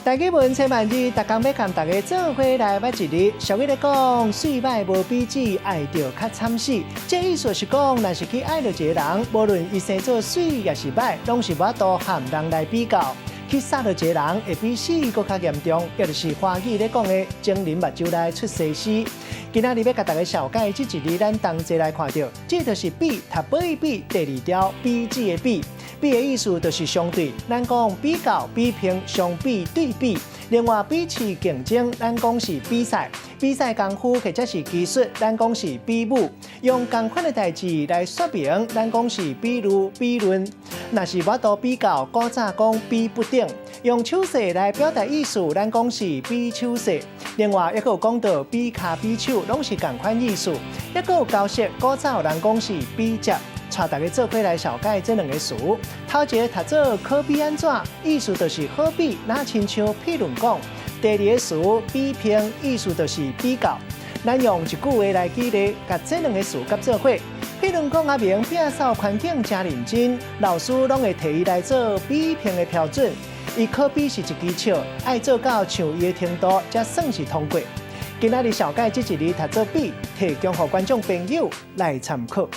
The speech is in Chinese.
大家问千万字，逐工要跟大家做伙来捌一日。俗语咧讲，水歹无比止，爱着较惨死。这意思是讲，若是去爱着一个人，无论伊生做水也是歹，拢是无法度和人来比较。去杀着一个人，会比死搁较严重，也就是华语咧讲的“情人目睭内出西施”。今仔日要甲大家小解这一日，咱同齐来看到，这就是比读笔比第二条比字的比。比的意思就是相对，咱讲比较、比拼、相比、对比。另外，彼此竞争，咱讲是比赛；比赛功夫或者是技术，咱讲是比武。用同款的代志来说明，咱讲是比如、比论。若是我度比较，古早讲比不等。用手势来表达意思，咱讲是比手势。另外，还有讲到比骹、比手，拢是同款意思。还有交涉，古早有人讲是比接。带大家做伙来小解这两个词。头一个读做可比安怎，意思就是好比，那亲像譬论讲。第二个词比拼，意思就是比较。咱用一句话来举例，甲这两个词合做伙。譬论讲阿明摒扫环境真认真，老师拢会提伊来做比拼的标准。伊可比是一技巧，爱做到像伊的程度，才算是通过。今仔日小解这一日读做比，提供给观众朋友来参考。